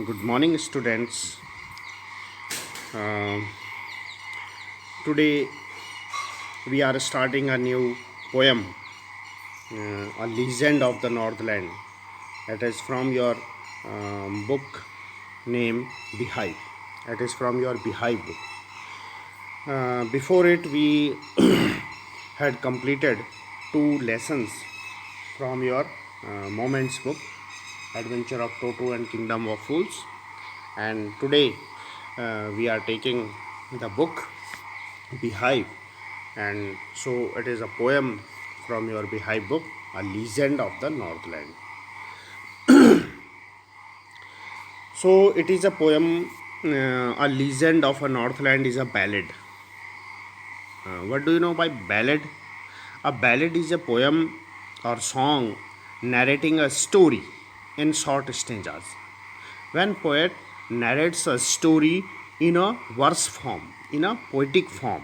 Good morning, students. Uh, Today we are starting a new poem, A Legend of the Northland. It is from your book name Beehive. It is from your Beehive book. Before it, we had completed two lessons from your Moments book, Adventure of Toto and Kingdom of Fools. And today we are taking the book Beehive, and so it is a poem from your Beehive book, A Legend of the Northland. So it is a poem, A Legend of a Northland is a ballad. What do you know by ballad? A ballad is a poem or song narrating a story in short stanzas. When poet narrates a story in a verse form, in a poetic form,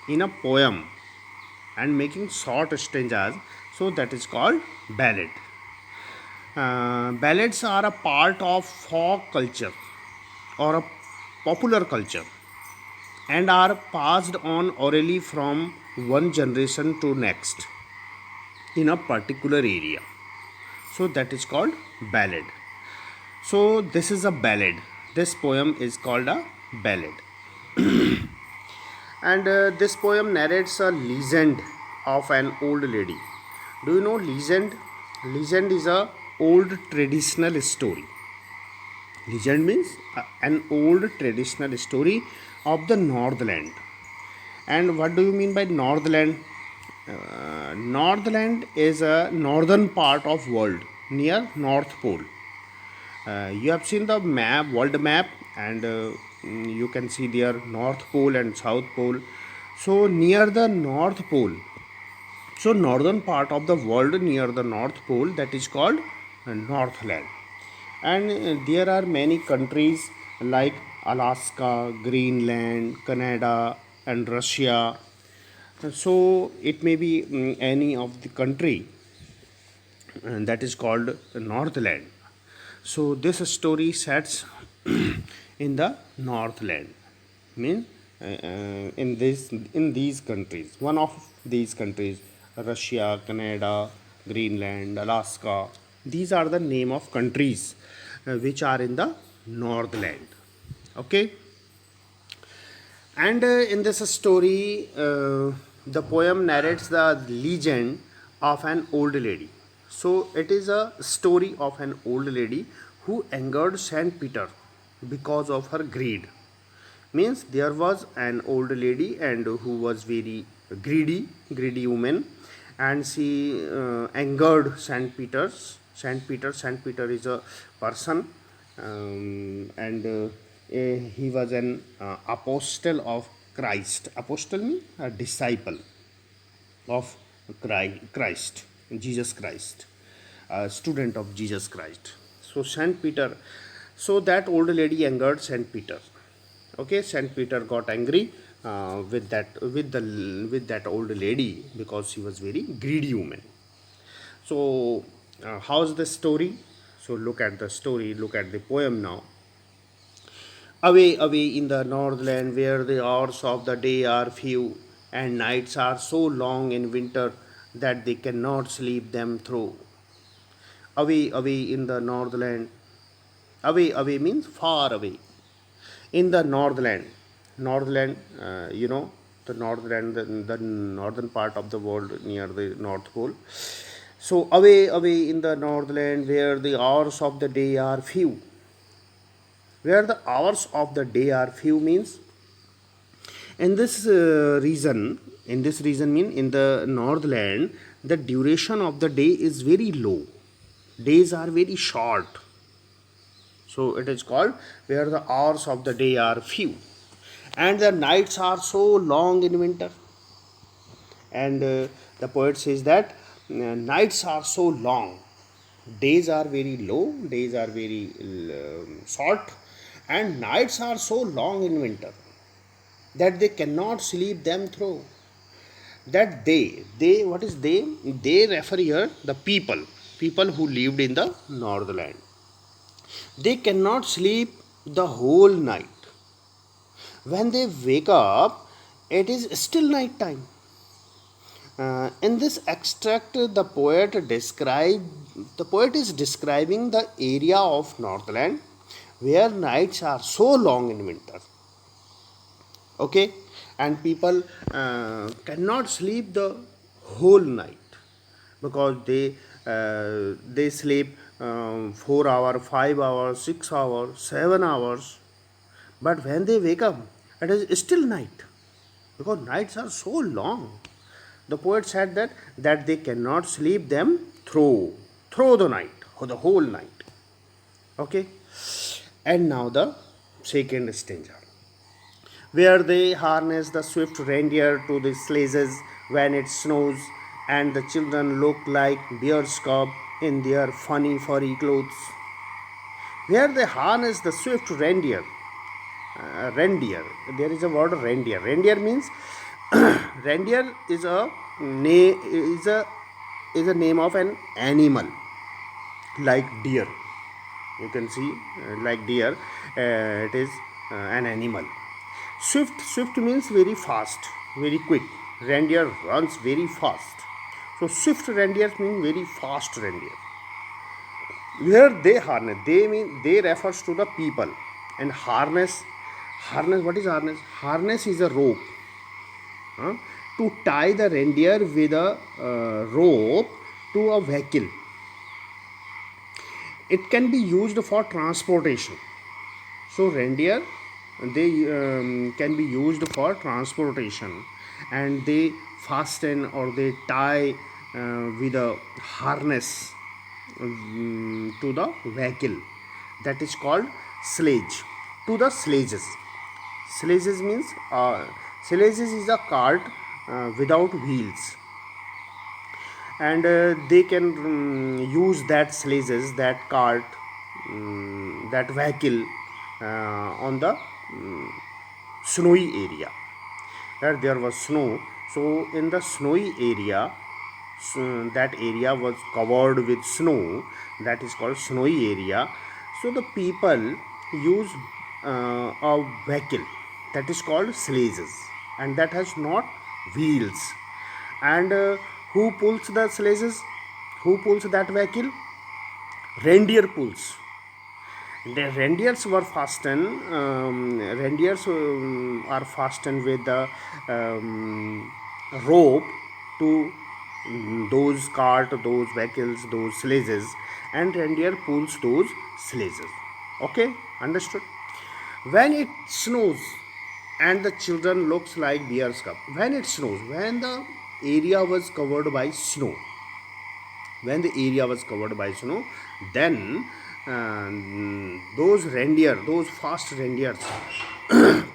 in a poem, and making short stanzas, so that is called ballad. Ballads are a part of folk culture or a popular culture and are passed on orally from one generation to next in a particular area. So that is called ballad. So this is a ballad. This poem is called a ballad. And this poem narrates a legend of an old lady. Do you know legend? Legend is a old traditional story. Legend means an old traditional story of the Northland. And what do you mean by Northland? Northland is a northern part of world near North Pole. You have seen the map, world map, and you can see there North Pole and South Pole. So near the North Pole, so northern part of the world near the North Pole, that is called Northland. And there are many countries like Alaska, Greenland, Canada, and Russia. So it may be any of the country that is called Northland. So this story sets in the Northland, means in these countries. One of these countries, Russia, Canada, Greenland, Alaska. These are the name of countries which are in the Northland. Okay. And in this story, the poem narrates the legend of an old lady. So it is a story of an old lady who angered Saint Peter because of her greed. Means there was an old lady and who was very greedy woman, and she angered Saint Peter's. Saint Peter is a person, and he was an apostle of Christ. Apostle means a disciple of Christ, Jesus Christ, a student of Jesus Christ. So Saint Peter, so that old lady angered Saint Peter. Okay, Saint Peter got angry with that old lady because she was very greedy woman. So how's the story? So look at the story, look at the poem now. Away, away in the northland where the hours of the day are few and nights are so long in winter that they cannot sleep them through. Away, away in the northland. Away, away means far away. In the northland, the northland, the northern part of the world near the North Pole. So away, away in the northland where the hours of the day are few. Where the hours of the day are few means in this region, mean in the northland, the duration of the day is very low. Days are very short. So it is called where the hours of the day are few. And the nights are so long in winter. And the poet says that nights are so long. Days are very low, days are very short, and nights are so long in winter that they cannot sleep them through. That what is they? They refer here the people who lived in the northland. They cannot sleep the whole night. When they wake up, it is still night time. In this extract, the poet is describing the area of Northland where nights are so long in winter. Okay, and people cannot sleep the whole night because they sleep 4 hours, 5 hours, 6 hours, 7 hours. But when they wake up, it is still night because nights are so long. The poet said that they cannot sleep them through the night or the whole night. Okay, and now the second stanza, where they harness the swift reindeer to the sledges when it snows, and the children look like bear's cub in their funny furry clothes. Where they harness the swift reindeer, reindeer. There is a word reindeer. Reindeer means reindeer is a name is a name of an animal like deer. You can see like deer. It is an animal. Swift means very fast, very quick. Reindeer runs very fast. So swift reindeer means very fast reindeer. Where they harness, they mean they refers to the people, and harness. What is harness? Harness is a rope. Huh? To tie the reindeer with a rope to a vehicle. It can be used for transportation. So reindeer, they can be used for transportation, and they fasten or they tie with a harness to the vehicle, that is called sledge, to the sledges. Sledges means sledges is a cart without wheels, and they can use that sledges, that cart, that vehicle on the snowy area where there was snow. So in the snowy area, that area was covered with snow, that is called snowy area. So the people use a vehicle that is called sledges, and that has not wheels. And who pulls the sledges? Who pulls that vehicle? Reindeer pulls. The reindeers were fastened. Reindeers are fastened with the rope to those cart, those vehicles, those sledges, and reindeer pulls those sledges. Okay, understood? When it snows, and the children looks like bear's cub. When it snows, when the area was covered by snow, then those reindeer, those fast reindeers,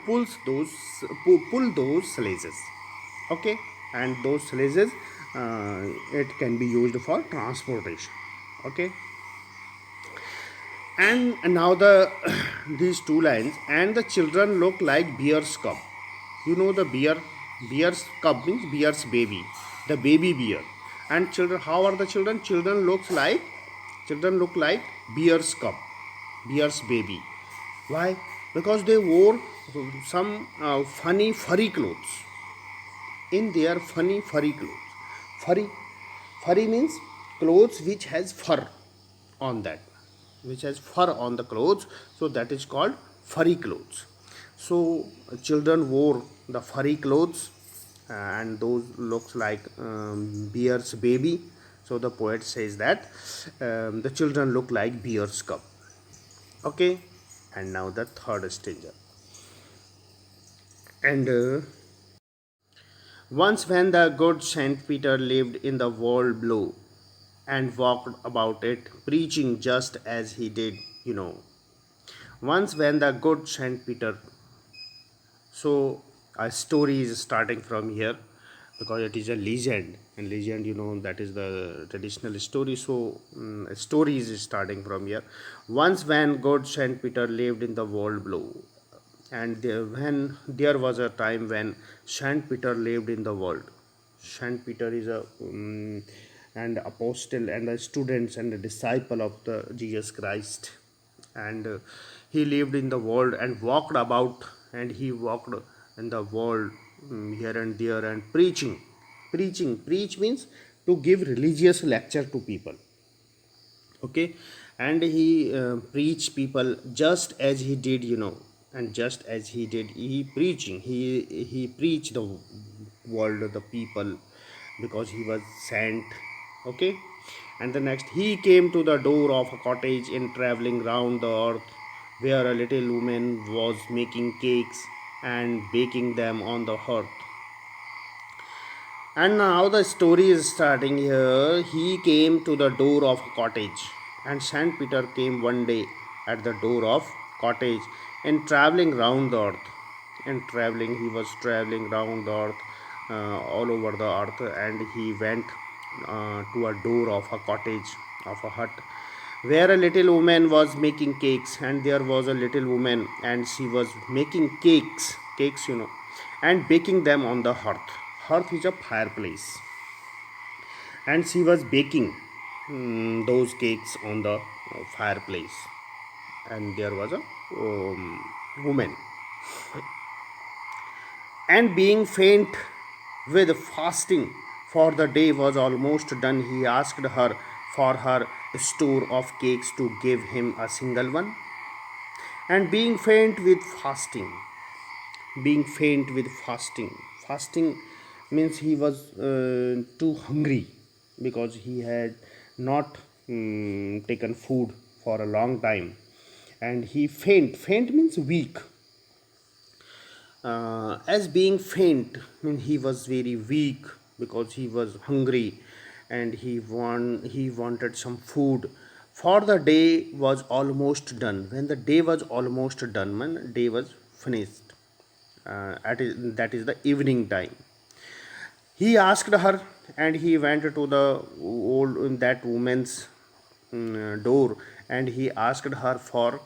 pull those sledges. Okay, and those sledges, it can be used for transportation. Okay, and now the these two lines, and the children look like bear's cub. You know the bear's cub means bear's baby, the baby bear. And children, how are the children? Children look like bear's cub, bear's baby. Why? Because they wore some funny furry clothes. In their funny furry clothes, furry means clothes which has fur on that, which has fur on the clothes, so that is called furry clothes. So children wore the furry clothes, and those looks like bear's baby. So the poet says that the children look like bear's cub. Okay, and now the third stanza. And once when the good Saint Peter lived in the world below, and walked about it, preaching just as he did, you know. Once when the good Saint Peter, so a story is starting from here because it is a legend, and legend, you know, that is the traditional story. So a story is starting from here. Once when good Saint Peter lived in the world below, and when there was a time when Saint Peter lived in the world. Saint Peter is a and apostle and a student and a disciple of the Jesus Christ. and he lived in the world and walked about, and he walked in the world, here and there, and preach means to give religious lecture to people. Okay, and he preached people just as he did, and just as he did, he preached the world, the people, because he was sent. Okay, and the next, he came to the door of a cottage in traveling round the earth, where a little woman was making cakes and baking them on the hearth. And now the story is starting here. He came to the door of a cottage, and Saint Peter came one day at the door of cottage and traveling round the earth. And traveling, he was traveling round the earth, all over the earth, and he went to a door of a cottage, of a hut, where a little woman was making cakes. And there was a little woman, and she was making cakes, and baking them on the hearth. Hearth is a fireplace, and she was baking those cakes on the fireplace. And there was a woman, and being faint with fasting, for the day was almost done, he asked her for her store of cakes to give him a single one. And being faint with fasting, fasting means he was too hungry, because he had not taken food for a long time, and he faint means weak. As being faint means he was very weak, because he was hungry, and he wanted some food, for the day was almost done. When the day was almost done, man, day was finished, that is the evening time. He asked her, and he went to the old that woman's door, and he asked her for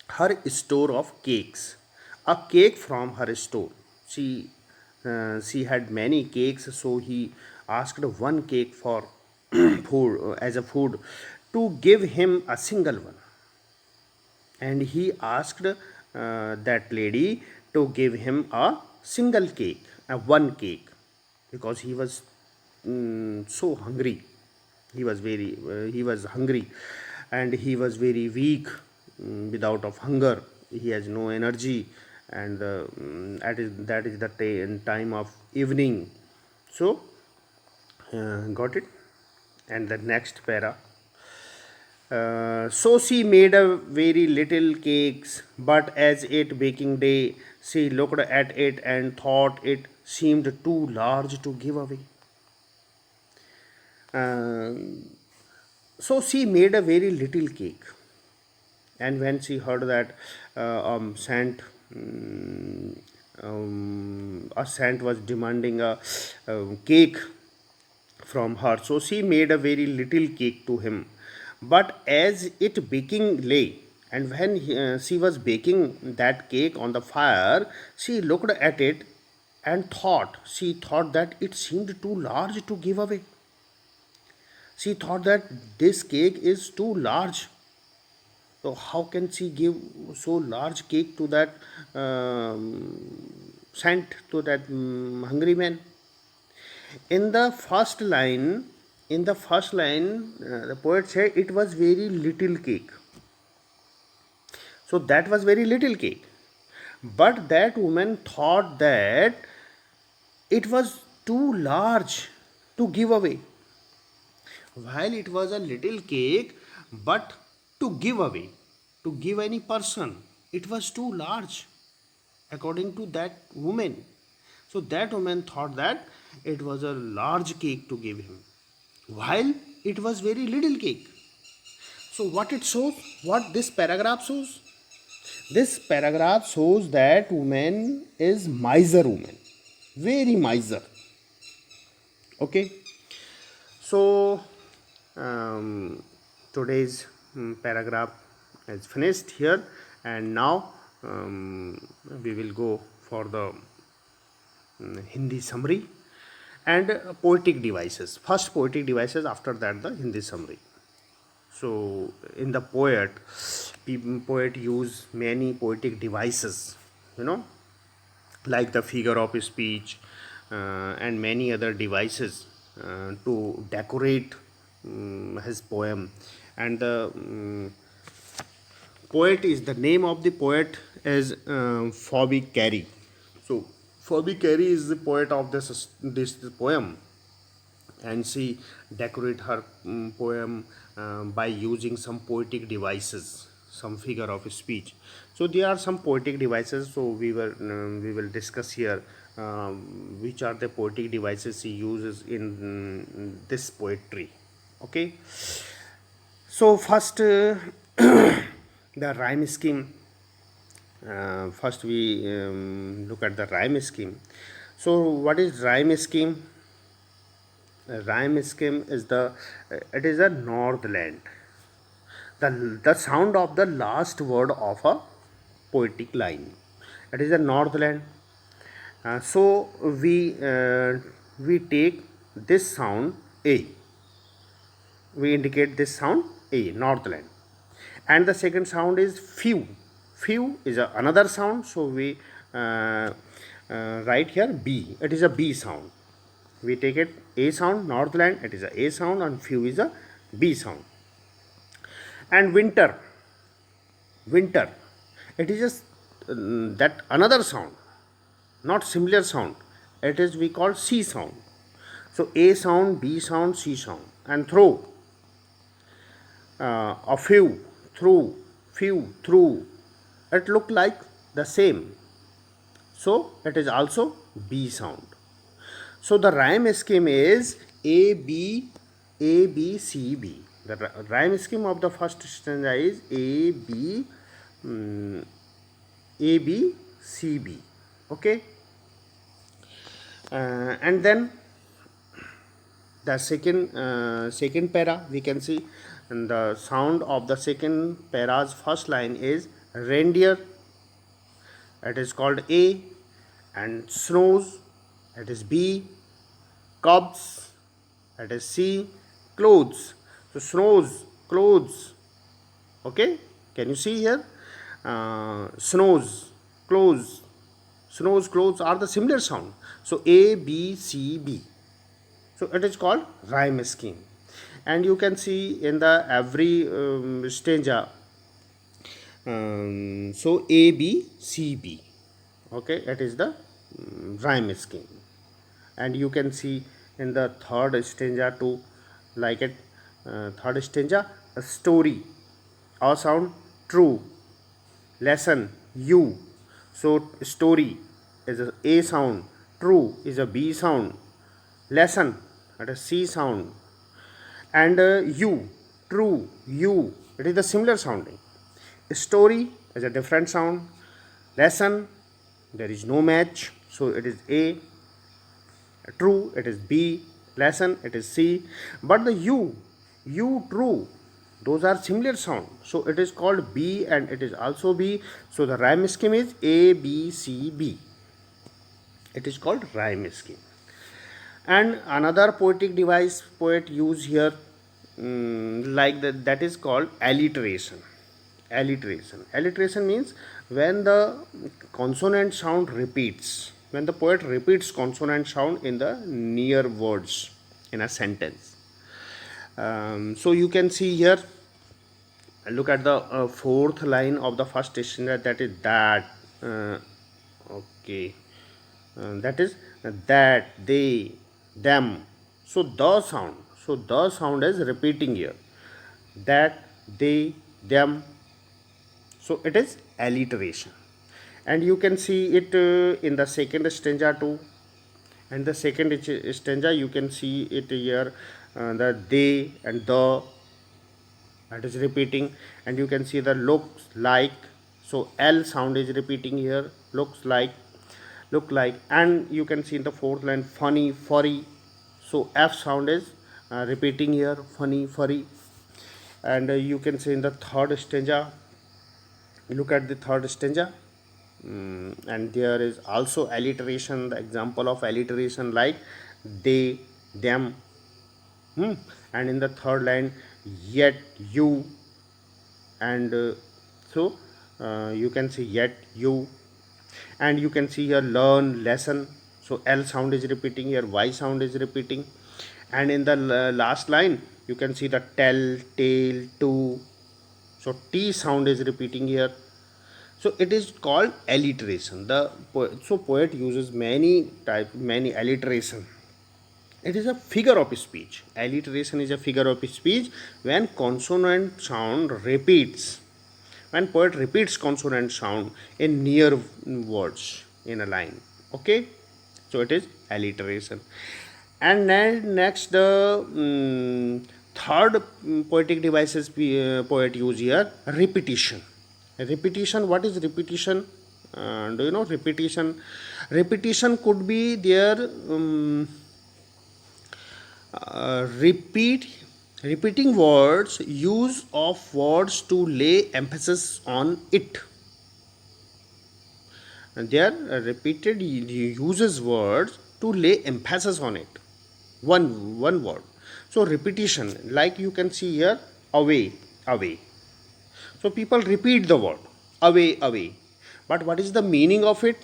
her store of cakes, a cake from her store. She had many cakes, so he asked one cake for food, as a food, to give him a single one. And he asked that lady to give him a single cake, a one cake, because he was so hungry. He was hungry, and he was very weak, without of hunger. He has no energy, and that is the time of evening. So, got it. And the next para. So she made a very little cakes, but as it baking day, she looked at it and thought it seemed too large to give away. So she made a very little cake, and when she heard that a saint was demanding a cake from her, so she made a very little cake to him. But as it baking lay, and when she was baking that cake on the fire, she looked at it and thought that it seemed too large to give away. She thought that this cake is too large. So how can she give so large cake to that saint, to that hungry man? In the first line, the poet said it was very little cake. So that was very little cake. But that woman thought that it was too large to give away. While it was a little cake, but to give away, to give any person, it was too large, according to that woman. So that woman thought that it was a large cake to give him, while it was very little cake. So what it shows, what this paragraph shows? This paragraph shows that woman is miser woman, very miser. Okay. So today's paragraph is finished here, and now we will go for the Hindi summary and poetic devices. First poetic devices, after that the Hindi summary. So in the poet use many poetic devices, you know, like the figure of speech and many other devices to decorate his poem. And the poet is the name of the poet is Phoebe Carey. So Phoebe Carey is the poet of this poem, and she decorate her poem by using some poetic devices, some figure of speech. So there are some poetic devices, so we will discuss here which are the poetic devices she uses in this poetry. Okay, so first the rhyme scheme. First we look at the rhyme scheme. So what is rhyme scheme? Rhyme scheme is it is a Northland, the sound of the last word of a poetic line. It is a Northland. So we take this sound A, we indicate this sound A, Northland, and the second sound is few. Few is another sound, so we write here B. It is a B sound. We take it A sound, Northland, it is a A sound, and few is a B sound. And winter, winter, it is just that another sound, not similar sound. It is we call C sound. So A sound, B sound, C sound. And throw, a few, through, few, through, it look like the same, so it is also B sound. So the rhyme scheme is A B A B C B. The rhyme scheme of the first stanza is A B A B C B. Okay, and then the second para we can see, and the sound of the second para's first line is reindeer, it is called A, and snows, it is B, cubs, it is C, clothes. So snows, clothes. Okay, can you see here? Snows, clothes, snows, clothes are the similar sound. So A, B, C, B. So it is called rhyme scheme, and you can see in the every stanza. So A, B, C, B. Okay, it is the rhyme scheme, and you can see in the third stanza too, like it. Third stanza, a story, a sound true, lesson you. So story is a sound, true is a B sound, lesson at a C sound, and you, true, you, it is the similar sounding. Story is a different sound, lesson there is no match, so it is A, true it is B, lesson it is C, but the you, true, those are similar sound, so it is called B and it is also B. So the rhyme scheme is A B C B. It is called rhyme scheme. And another poetic device poet use here, like that is called alliteration. Alliteration means when the consonant sound repeats, when the poet repeats consonant sound in the near words in a sentence. So you can see here, look at the fourth line of the first stanza, that is that. Okay, that is that, they, them. So the sound is repeating here, that, they, them. So it is alliteration, and you can see it in the second stanza too. And the second stanza you can see it here, the they and the, that is repeating, and you can see the looks like. So L sound is repeating here, looks like, look like, and you can see in the fourth line funny, furry. So F sound is repeating here, funny, furry, and you can see in the third stanza, look at the third stanza, and there is also alliteration, the example of alliteration like they, them. And in the third line yet you, and you can see yet you, and you can see here learn, lesson. So L sound is repeating here, Y sound is repeating, and in the last line you can see the tell, tale, to. So T sound is repeating here. So it is called alliteration. So poet uses many alliteration. It is a figure of speech. Alliteration is a figure of speech when consonant sound repeats. When poet repeats consonant sound in near words in a line. Okay, so it is alliteration. And then next the third poetic devices poet use here, repetition. Repetition, what is repetition? Do you know repetition? Repetition could be there. Repeating words, use of words to lay emphasis on it. And there repeated uses words to lay emphasis on it, one word. So repetition, like you can see here, away, away. So people repeat the word away, away, but what is the meaning of it?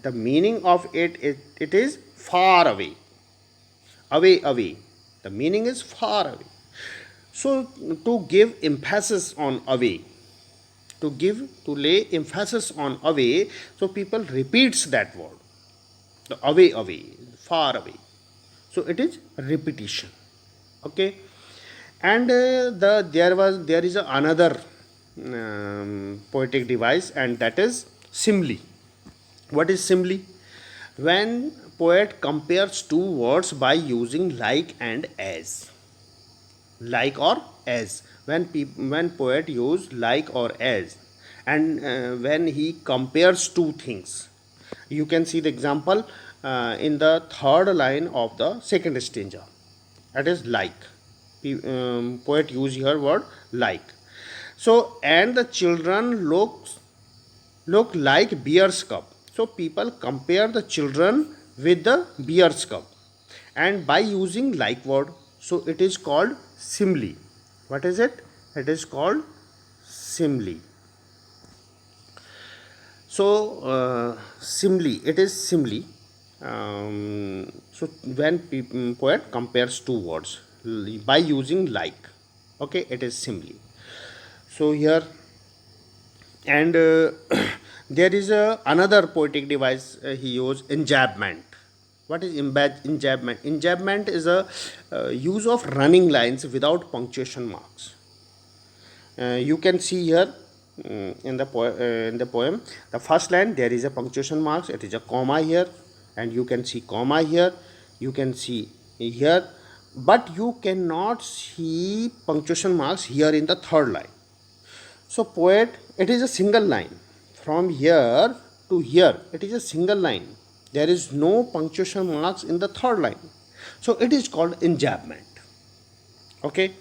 The meaning of it is far away, away, away. The meaning is far away. So to give emphasis on away, to lay emphasis on away, so people repeats that word, the away, away, far away. So it is repetition. Okay, and there is another poetic device, and that is simile. What is simile? When poet compares two words by using like and as. Like or as. When poet use like or as, and when he compares two things, you can see the example in the third line of the second stanza. That is like. Poet use here word like. So and the children look like bear's cub. So people compare the children with the bear's cub, and by using like word, so it is called simile. What is it? It is called simile. So simile, it is simile. So when poet compares two words by using like, okay, it is simile. So here, and there is another poetic device he used, enjambment. What is enjambment? Enjambment is a use of running lines without punctuation marks. You can see here in the poem, the first line there is a punctuation marks, it is a comma here, and you can see comma here, you can see here, but you cannot see punctuation marks here in the third line. So poet, it is a single line from here to here, it is a single line, there is no punctuation marks in the third line, so it is called enjambment. Okay,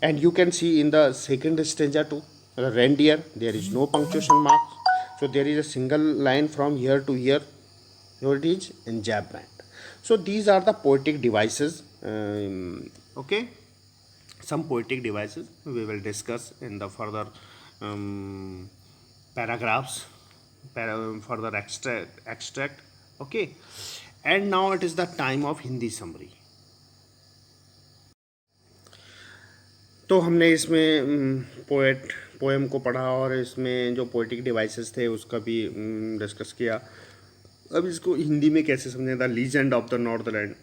and you can see in the second stanza too, the reindeer, there is no punctuation marks, so there is a single line from here to here, so it is enjambment. So these are the poetic devices. Okay, some poetic devices we will discuss in the further paragraphs, further extract. Okay, and now it is the time of Hindi summary. तो हमने इसमें poem को पढ़ा, और इसमें जो poetic devices थे उसका भी डिस्कस किया. अब इसको हिंदी में कैसे समझें. The legend of the Northland.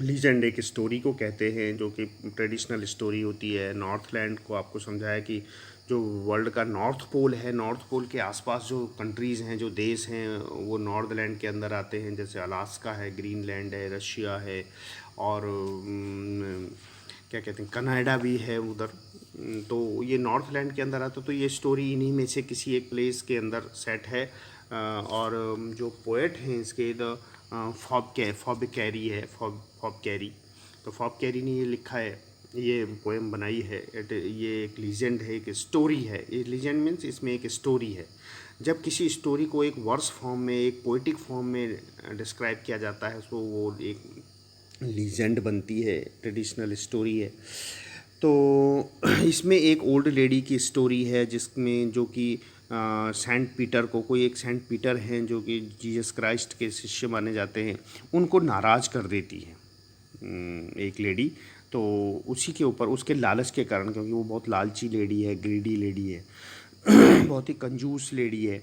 Legend एक स्टोरी को कहते हैं जो कि ट्रेडिशनल स्टोरी होती है. नॉर्थलैंड को आपको समझाया कि जो वर्ल्ड का नॉर्थ पोल है, नॉर्थ पोल के आसपास जो कंट्रीज़ हैं, जो देश हैं, वो नॉर्थलैंड के अंदर आते हैं. जैसे अलास्का है, ग्रीनलैंड है, रशिया है, और क्या कहते हैं, कनाडा भी है उधर. तो ये नॉर्थलैंड के अंदर आता. तो ये स्टोरी इन्हीं में से किसी एक प्लेस के अंदर सेट है. और जो पोएट हैं इसके, द फॉब कैरी है, फॉब कैरी. तो फॉब कैरी ने ये लिखा है, ये पोएम बनाई है. ये एक लीजेंड है, एक स्टोरी है. ये लीजेंड मीन्स इसमें एक स्टोरी है. जब किसी स्टोरी को एक वर्स फॉर्म में, एक पोइटिक फॉर्म में डिस्क्राइब किया जाता है, तो वो एक लीजेंड बनती है, ट्रेडिशनल स्टोरी है. तो इसमें एक ओल्ड लेडी की स्टोरी है जिसमें जो कि सेंट पीटर को, कोई एक सेंट पीटर हैं जो कि जीसस क्राइस्ट के शिष्य माने जाते हैं, उनको नाराज़ कर देती है एक लेडी। तो उसी के ऊपर उसके लालच के कारण, क्योंकि वो बहुत लालची लेडी है, ग्रीडी लेडी है, बहुत ही कंजूस लेडी है।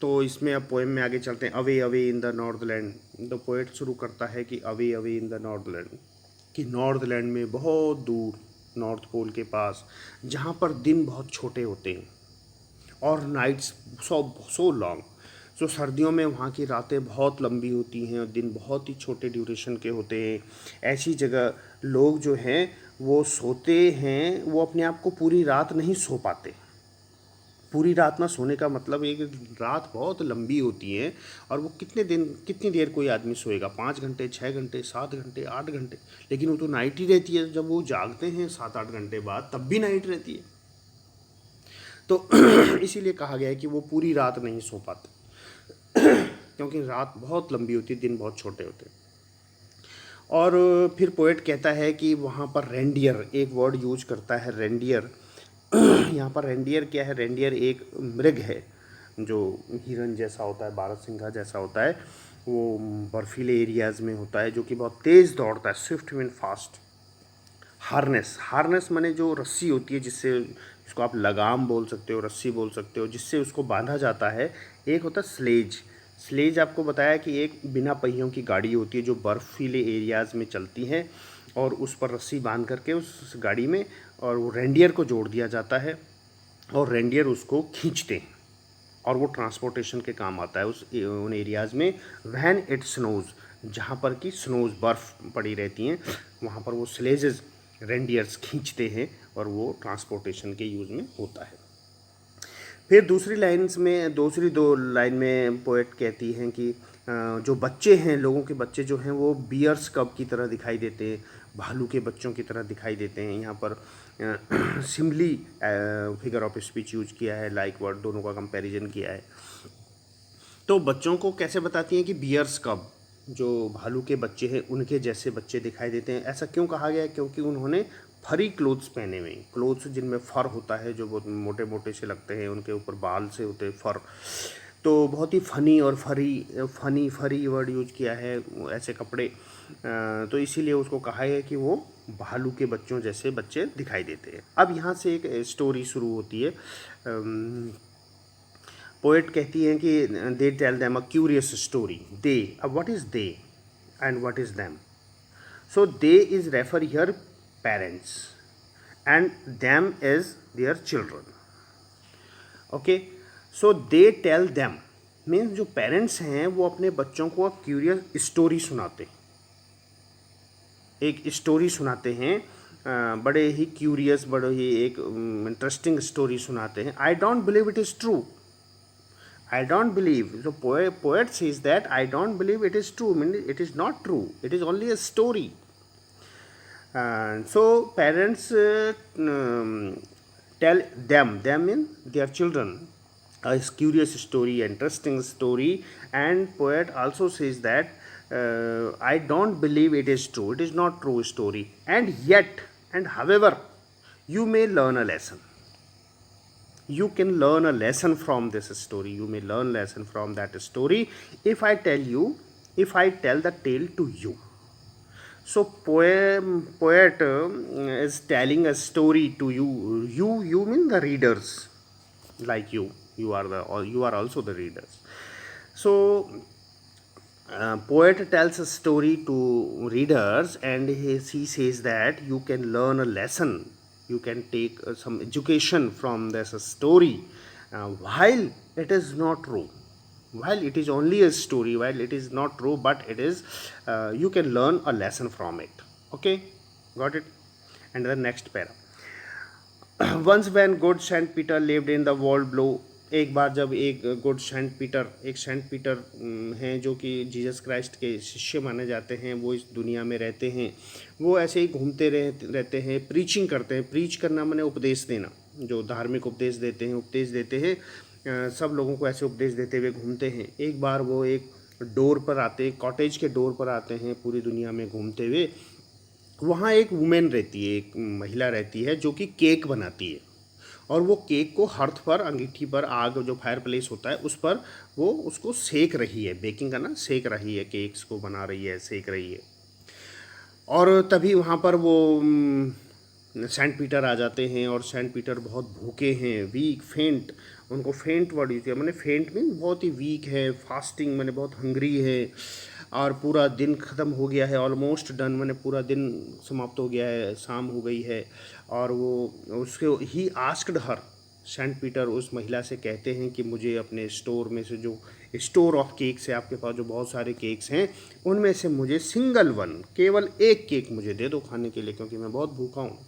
तो इसमें अब पोएम में आगे चलते हैं। Away away in the north land. The poet शुरू करता है कि away away in the north land, कि नॉर्थ लैंड में बहुत दूर, नॉर्थ पोल के पास, जहाँ पर दिन बहुत छोटे होते हैं और नाइट्स सो सो लॉन्ग। जो सर्दियों में वहाँ की रातें बहुत लंबी होती हैं और दिन बहुत ही छोटे ड्यूरेशन के होते हैं। ऐसी जगह लोग जो हैं वो सोते हैं, वो अपने आप को पूरी रात नहीं सो पाते। पूरी रात ना सोने का मतलब एक रात बहुत लंबी होती है और वो कितनी देर कोई आदमी सोएगा, 5 घंटे, 6 घंटे, 7 घंटे, 8 घंटे, लेकिन वो तो नाइट ही रहती है। जब वो जागते हैं 7-8 घंटे बाद, तब भी नाइट रहती है। तो इसीलिए कहा गया है कि वो पूरी रात नहीं सो पाते क्योंकि रात बहुत लंबी होती है, दिन बहुत छोटे होते हैं। और फिर पोएट कहता है कि वहाँ पर रेंडियर, एक वर्ड यूज करता है रेंडियर। यहाँ पर रेंडियर क्या है? रेंडियर एक मृग है जो हिरन जैसा होता है, बारहसिंघा जैसा होता है। वो बर्फीले एरियाज़ में होता है, जो कि बहुत तेज़ दौड़ता है, स्विफ्ट एंड फास्ट। हार्नेस माने जो रस्सी होती है, जिससे, इसको आप लगाम बोल सकते हो, रस्सी बोल सकते हो, जिससे उसको बांधा जाता है। एक होता है स्लेज आपको बताया कि एक बिना पहियों की गाड़ी होती है जो बर्फीले एरियाज़ में चलती है, और उस पर रस्सी बांध करके उस गाड़ी में, और वो रेंडियर को जोड़ दिया जाता है और रेंडियर उसको खींचते हैं और वो ट्रांसपोर्टेशन के काम आता है उन एरियाज़ में। व्हेन इट स्नोज़, जहाँ पर कि स्नोज़, बर्फ़ पड़ी रहती हैं, वहाँ पर वो स्लेजेस, रेंडियर्स खींचते हैं और वो ट्रांसपोर्टेशन के यूज़ में होता है। फिर दूसरी दो लाइन में पोएट कहती हैं कि जो बच्चे हैं, लोगों के बच्चे जो हैं वो बियर्स कब की तरह दिखाई देते हैं, भालू के बच्चों की तरह दिखाई देते हैं। यहाँ पर simply figure of speech use किया है, लाइक वर्ड, दोनों का कंपैरिजन किया है। तो बच्चों को कैसे बताती हैं कि बियर्स कब, जो भालू के बच्चे हैं उनके जैसे बच्चे दिखाई देते हैं। ऐसा क्यों कहा गया है? क्योंकि उन्होंने फरी क्लोथ्स पहने हुए, क्लोथ्स जिनमें फ़र होता है, जो बहुत मोटे मोटे से लगते हैं, उनके ऊपर बाल से होते हैं फ़र। तो बहुत ही फ़नी और फरी वर्ड यूज किया है, ऐसे कपड़े। तो इसीलिए उसको कहा है कि वो भालू के बच्चों जैसे बच्चे दिखाई देते हैं। अब यहाँ से एक स्टोरी शुरू होती है। पोएट कहती हैं कि they tell them a curious story. They, अब what is they and what is them? So they is refer here parents and them is their children. Okay, so they tell them means जो parents हैं वो अपने बच्चों को curious story सुनाते हैं, एक स्टोरी सुनाते हैं, बड़े ही क्यूरियस, बड़े ही एक इंटरेस्टिंग स्टोरी सुनाते हैं। I don't believe it is true, I don't believe. So poet says that I don't believe it is true. I mean, it is not true. It is only a story. So parents tell them in their children a curious story, interesting story, and poet also says that I don't believe it is true. It is not true story. And however, you may learn a lesson. You can learn a lesson from this story. You may learn lesson from that story if I tell the tale to you. So poet is telling a story to you. You mean the readers, like you are also the readers. So poet tells a story to readers, and he says that you can learn a lesson, you can take some education from this story, while it is not true, while it is only a story, while it is not true, but it is, you can learn a lesson from it. Okay, got it? And the next para. Once when good Saint Peter lived in the world below. एक बार जब एक good Saint Peter हैं जो कि Jesus Christ के शिष्य माने जाते हैं, वो इस दुनिया में रहते हैं। वो ऐसे ही घूमते रहते हैं, प्रीचिंग करते हैं। प्रीच करना माने उपदेश देना, जो धार्मिक उपदेश देते हैं, सब लोगों को ऐसे उपदेश देते हुए घूमते हैं। एक बार वो एक डोर पर आते, कॉटेज के डोर पर आते हैं, पूरी दुनिया में घूमते हुए, वहाँ एक वुमेन रहती है, एक महिला रहती है जो कि केक बनाती है, और वो केक को हर्थ पर, अंगीठी पर, आग जो फायर प्लेस होता है उस पर वो उसको सेक रही है, बेकिंग का ना, सेक रही है, केक्स को बना रही है, सेक रही है। और तभी वहाँ पर वो सेंट पीटर आ जाते हैं, और सेंट पीटर बहुत भूखे हैं, वीक, फेंट, उनको फेंट वर्ड यूज किया, मैंने फेंट मीन बहुत ही वीक है, फास्टिंग मैंने बहुत हंग्री है, और पूरा दिन ख़त्म हो गया है, ऑलमोस्ट डन, मैंने पूरा दिन समाप्त हो गया है, शाम हो गई है। और वो उसके ही आस्क्ड हर, सेंट पीटर उस महिला से कहते हैं कि मुझे अपने स्टोर में से, जो स्टोर ऑफ केक्स है आपके पास, जो बहुत सारे केक्स हैं, उनमें से मुझे सिंगल वन, केवल एक केक मुझे दे दो खाने के लिए, क्योंकि मैं बहुत भूखा हूँ।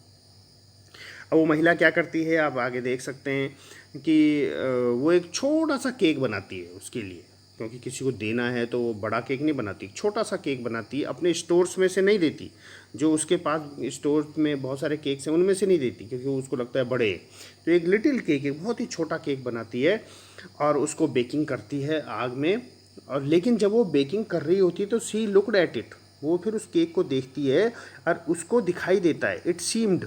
अब वो महिला क्या करती है, आप आगे देख सकते हैं कि वो एक छोटा सा केक बनाती है उसके लिए, क्योंकि किसी को देना है तो वो बड़ा केक नहीं बनाती, छोटा सा केक बनाती है, अपने स्टोर्स में से नहीं देती, जो उसके पास स्टोर में बहुत सारे केक्स हैं उनमें से नहीं देती, क्योंकि उसको लगता है बड़े। तो एक लिटिल केक, एक बहुत ही छोटा केक बनाती है, और उसको बेकिंग करती है आग में। और लेकिन जब वो बेकिंग कर रही होती है तो सी लुकड एट इट, वो फिर उस केक को देखती है, और उसको दिखाई देता है, इट सीम्ड,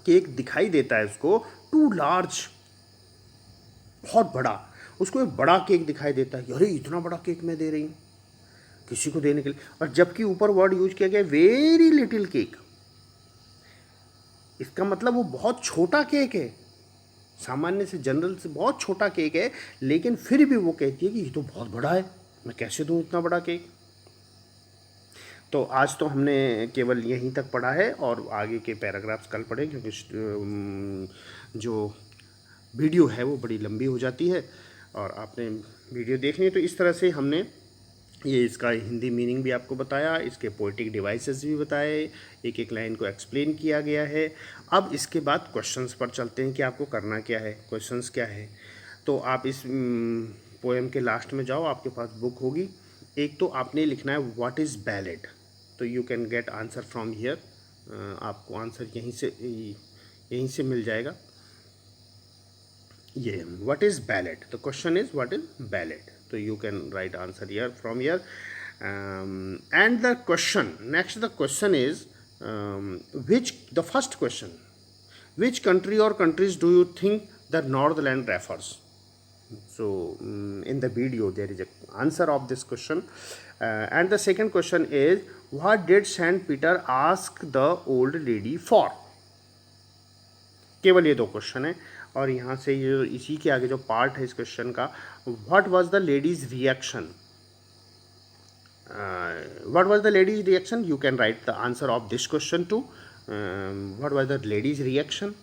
केक दिखाई देता है उसको, टू लार्ज, बहुत बड़ा, उसको एक बड़ा केक दिखाई देता है कि अरे इतना बड़ा केक मैं दे रही हूँ किसी को देने के लिए, और जबकि ऊपर वर्ड यूज किया गया वेरी लिटिल केक, इसका मतलब वो बहुत छोटा केक है, सामान्य से, जनरल से बहुत छोटा केक है, लेकिन फिर भी वो कहती है कि ये तो बहुत बड़ा है, मैं कैसे दूँ इतना बड़ा केक। तो आज तो हमने केवल यहीं तक पढ़ा है, और आगे के पैराग्राफ्स कल पढ़ें, क्योंकि जो वीडियो है वो बड़ी लंबी हो जाती है, और आपने वीडियो देखनी है। तो इस तरह से हमने ये इसका हिंदी मीनिंग भी आपको बताया, इसके पोएटिक डिवाइसेस भी बताए, एक एक लाइन को एक्सप्लेन किया गया है। अब इसके बाद क्वेश्चंस पर चलते हैं कि आपको करना क्या है, क्वेश्चंस क्या है। तो आप इस पोएम के लास्ट में जाओ, आपके पास बुक होगी, एक तो आपने लिखना है व्हाट इज़ बैलेड, तो you can get answer from here, आपको आंसर यहीं से मिल जाएगा। ये what is ballad, the question is what is ballad, तो you can write answer here from here. And the question, next the question is, the first question, which country or countries do you think the Northland refers? So in the video there is a answer of this question. And the second question is, what did Saint Peter ask the old lady for? केवल ये दो question है, और यहाँ से ये इसी के आगे जो पार्ट है इस क्वेश्चन का, what was the lady's reaction, what was the lady's reaction, you can write the answer of this question too, what was the lady's reaction,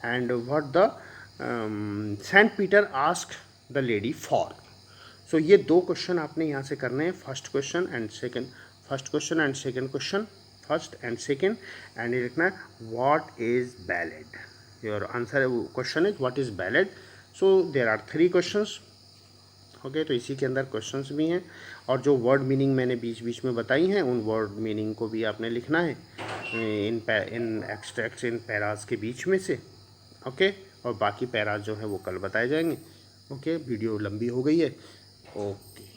and what the saint Peter ask the lady for. सो ये दो question आपने यहाँ से करने हैं, first question and second, first question and second question, first and second, and ये लिखना है what is ballad. Your answer question is what is ballad. So there are 3 questions. Okay, तो इसी के अंदर क्वेश्चंस भी हैं, और जो वर्ड मीनिंग मैंने बीच बीच में बताई हैं उन वर्ड मीनिंग को भी आपने लिखना है इन एक्सट्रैक्ट्स, इन पैराज के बीच में से। ओके, और बाकी पैराज जो है वो कल बताए जाएंगे। ओके, वीडियो लंबी हो गई है। ओके।